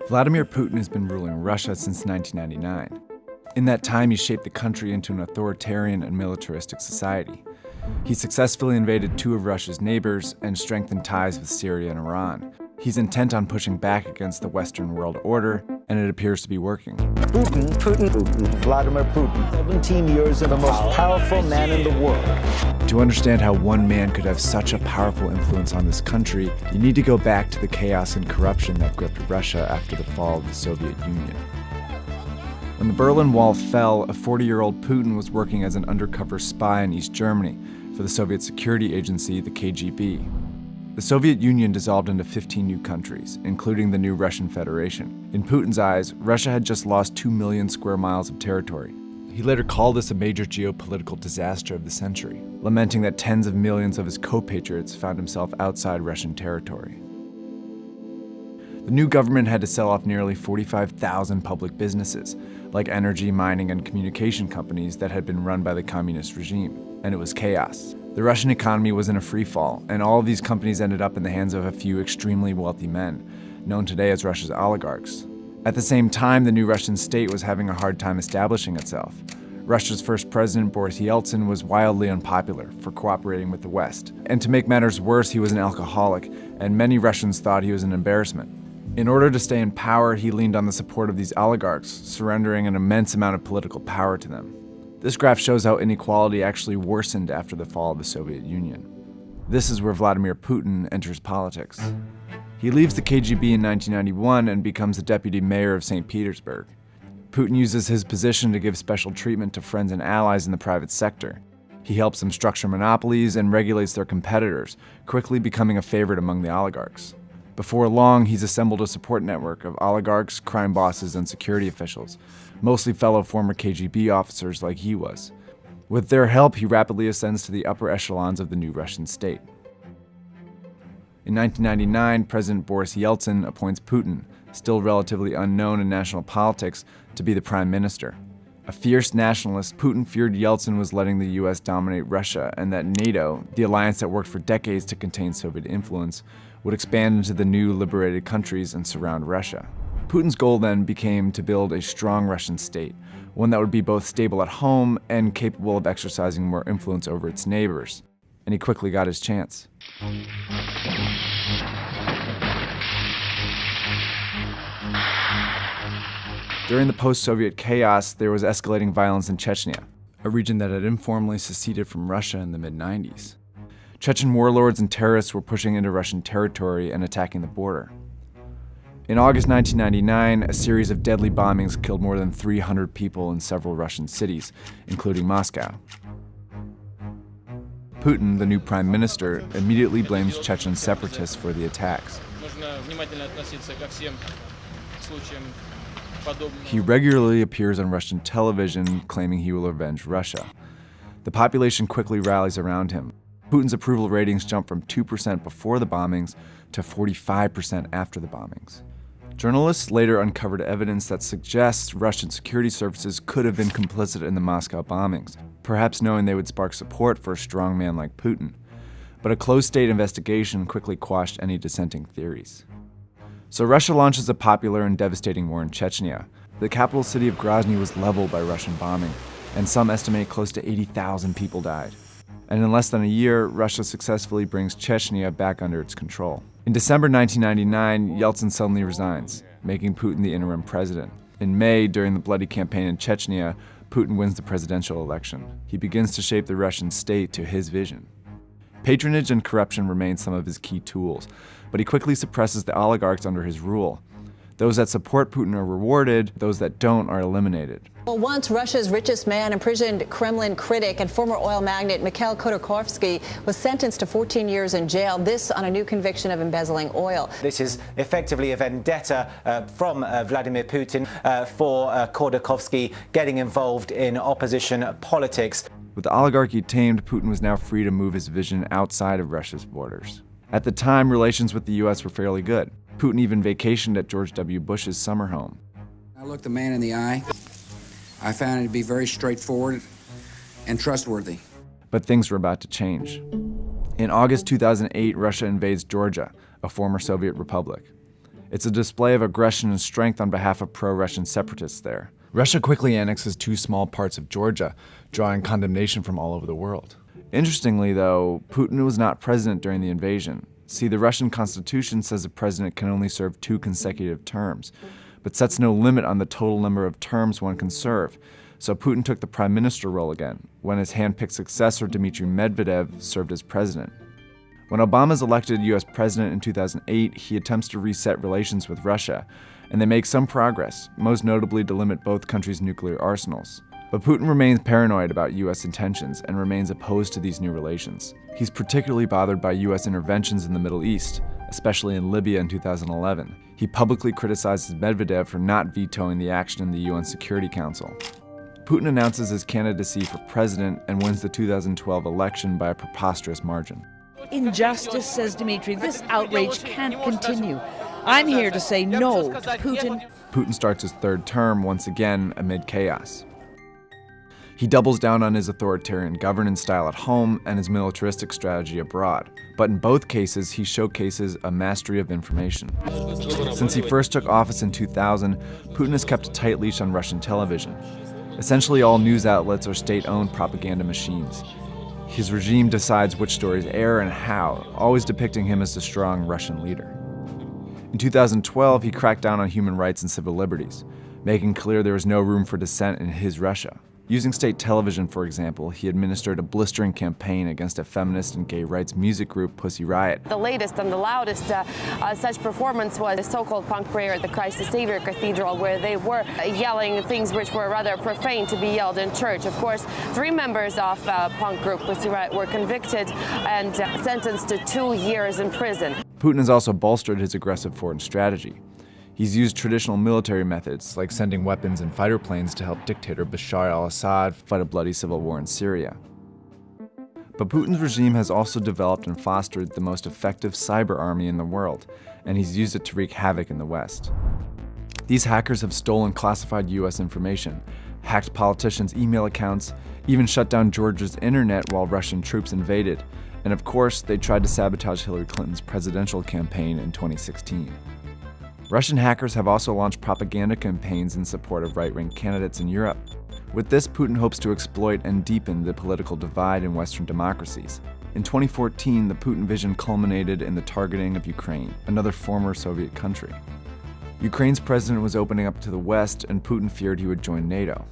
Vladimir Putin has been ruling Russia since 1999. In that time, he shaped the country into an authoritarian and militaristic society. He successfully invaded two of Russia's neighbors and strengthened ties with Syria and Iran. He's intent on pushing back against the Western world order, and it appears to be working. Putin, Vladimir Putin, 17 years and the most powerful man in the world. To understand how one man could have such a powerful influence on this country, you need to go back to the chaos and corruption that gripped Russia after the fall of the Soviet Union. When the Berlin Wall fell, a 40-year-old Putin was working as an undercover spy in East Germany for the Soviet security agency, the KGB. The Soviet Union dissolved into 15 new countries, including the new Russian Federation. In Putin's eyes, Russia had just lost 2 million square miles of territory. He later called this a major geopolitical disaster of the century, lamenting that tens of millions of his co-patriots found himself outside Russian territory. The new government had to sell off nearly 45,000 public businesses, like energy, mining, and communication companies that had been run by the communist regime, and it was chaos. The Russian economy was in a free fall, and all of these companies ended up in the hands of a few extremely wealthy men, known today as Russia's oligarchs. At the same time, the new Russian state was having a hard time establishing itself. Russia's first president, Boris Yeltsin, was wildly unpopular for cooperating with the West. And to make matters worse, he was an alcoholic, and many Russians thought he was an embarrassment. In order to stay in power, he leaned on the support of these oligarchs, surrendering an immense amount of political power to them. This graph shows how inequality actually worsened after the fall of the Soviet Union. This is where Vladimir Putin enters politics. He leaves the KGB in 1991 and becomes the deputy mayor of St. Petersburg. Putin uses his position to give special treatment to friends and allies in the private sector. He helps them structure monopolies and regulates their competitors, quickly becoming a favorite among the oligarchs. Before long, he's assembled a support network of oligarchs, crime bosses, and security officials, mostly fellow former KGB officers like he was. With their help, he rapidly ascends to the upper echelons of the new Russian state. In 1999, President Boris Yeltsin appoints Putin, still relatively unknown in national politics, to be the prime minister. A fierce nationalist, Putin feared Yeltsin was letting the US dominate Russia and that NATO, the alliance that worked for decades to contain Soviet influence, would expand into the new liberated countries and surround Russia. Putin's goal then became to build a strong Russian state, one that would be both stable at home and capable of exercising more influence over its neighbors. And he quickly got his chance. During the post-Soviet chaos, there was escalating violence in Chechnya, a region that had informally seceded from Russia in the mid-90s. Chechen warlords and terrorists were pushing into Russian territory and attacking the border. In August 1999, a series of deadly bombings killed more than 300 people in several Russian cities, including Moscow. Putin, the new prime minister, immediately blames Chechen separatists for the attacks. He regularly appears on Russian television, claiming he will avenge Russia. The population quickly rallies around him. Putin's approval ratings jump from 2% before the bombings to 45% after the bombings. Journalists later uncovered evidence that suggests Russian security services could have been complicit in the Moscow bombings, perhaps knowing they would spark support for a strong man like Putin. But a closed-state investigation quickly quashed any dissenting theories. So Russia launches a popular and devastating war in Chechnya. The capital city of Grozny was leveled by Russian bombing, and some estimate close to 80,000 people died. And in less than a year, Russia successfully brings Chechnya back under its control. In December 1999, Yeltsin suddenly resigns, making Putin the interim president. In May, during the bloody campaign in Chechnya, Putin wins the presidential election. He begins to shape the Russian state to his vision. Patronage and corruption remain some of his key tools, but he quickly suppresses the oligarchs under his rule. Those that support Putin are rewarded, those that don't are eliminated. Well, once Russia's richest man, imprisoned Kremlin critic and former oil magnate Mikhail Khodorkovsky was sentenced to 14 years in jail, this on a new conviction of embezzling oil. This is effectively a vendetta from Vladimir Putin for Khodorkovsky getting involved in opposition politics. With the oligarchy tamed, Putin was now free to move his vision outside of Russia's borders. At the time, relations with the US were fairly good. Putin even vacationed at George W. Bush's summer home. I looked the man in the eye. I found it to be very straightforward and trustworthy. But things were about to change. In August 2008, Russia invades Georgia, a former Soviet republic. It's a display of aggression and strength on behalf of pro-Russian separatists there. Russia quickly annexes 2 small parts of Georgia, drawing condemnation from all over the world. Interestingly, though, Putin was not president during the invasion. See, the Russian constitution says a president can only serve 2 consecutive terms, but sets no limit on the total number of terms one can serve. So Putin took the prime minister role again, when his hand-picked successor Dmitry Medvedev served as president. When Obama is elected U.S. president in 2008, he attempts to reset relations with Russia, and they make some progress, most notably to limit both countries' nuclear arsenals. But Putin remains paranoid about U.S. intentions and remains opposed to these new relations. He's particularly bothered by U.S. interventions in the Middle East, especially in Libya in 2011. He publicly criticizes Medvedev for not vetoing the action in the UN Security Council. Putin announces his candidacy for president and wins the 2012 election by a preposterous margin. Injustice, says Dmitry. This outrage can't continue. I'm here to say no to Putin. Putin starts his 3rd term once again amid chaos. He doubles down on his authoritarian governance style at home and his militaristic strategy abroad. But in both cases, he showcases a mastery of information. Since he first took office in 2000, Putin has kept a tight leash on Russian television. Essentially, all news outlets are state-owned propaganda machines. His regime decides which stories air and how, always depicting him as the strong Russian leader. In 2012, he cracked down on human rights and civil liberties, making clear there was no room for dissent in his Russia. Using state television, for example, he administered a blistering campaign against a feminist and gay rights music group, Pussy Riot. The latest and the loudest such performance was a so-called punk prayer at the Christ the Savior Cathedral, where they were yelling things which were rather profane to be yelled in church. Of course, 3 members of punk group Pussy Riot were convicted and sentenced to 2 years in prison. Putin has also bolstered his aggressive foreign strategy. He's used traditional military methods, like sending weapons and fighter planes to help dictator Bashar al-Assad fight a bloody civil war in Syria. But Putin's regime has also developed and fostered the most effective cyber army in the world, and he's used it to wreak havoc in the West. These hackers have stolen classified US information, hacked politicians' email accounts, even shut down Georgia's internet while Russian troops invaded, and of course, they tried to sabotage Hillary Clinton's presidential campaign in 2016. Russian hackers have also launched propaganda campaigns in support of right-wing candidates in Europe. With this, Putin hopes to exploit and deepen the political divide in Western democracies. In 2014, the Putin vision culminated in the targeting of Ukraine, another former Soviet country. Ukraine's president was opening up to the West, and Putin feared he would join NATO.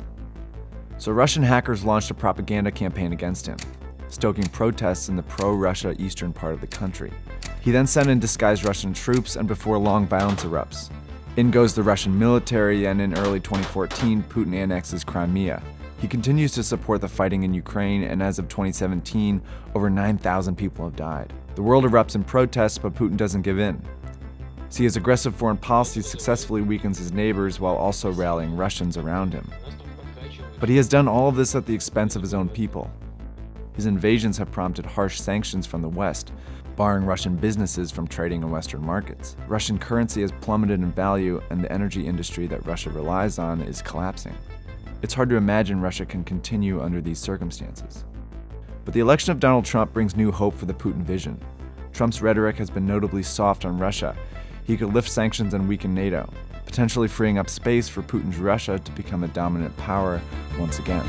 So Russian hackers launched a propaganda campaign against him, stoking protests in the pro-Russia eastern part of the country. He then sent in disguised Russian troops, and before long, violence erupts. In goes the Russian military, and in early 2014, Putin annexes Crimea. He continues to support the fighting in Ukraine, and as of 2017, over 9,000 people have died. The world erupts in protests, but Putin doesn't give in. See, his aggressive foreign policy successfully weakens his neighbors while also rallying Russians around him. But he has done all of this at the expense of his own people. His invasions have prompted harsh sanctions from the West, barring Russian businesses from trading in Western markets. Russian currency has plummeted in value, and the energy industry that Russia relies on is collapsing. It's hard to imagine Russia can continue under these circumstances. But the election of Donald Trump brings new hope for the Putin vision. Trump's rhetoric has been notably soft on Russia. He could lift sanctions and weaken NATO, potentially freeing up space for Putin's Russia to become a dominant power once again.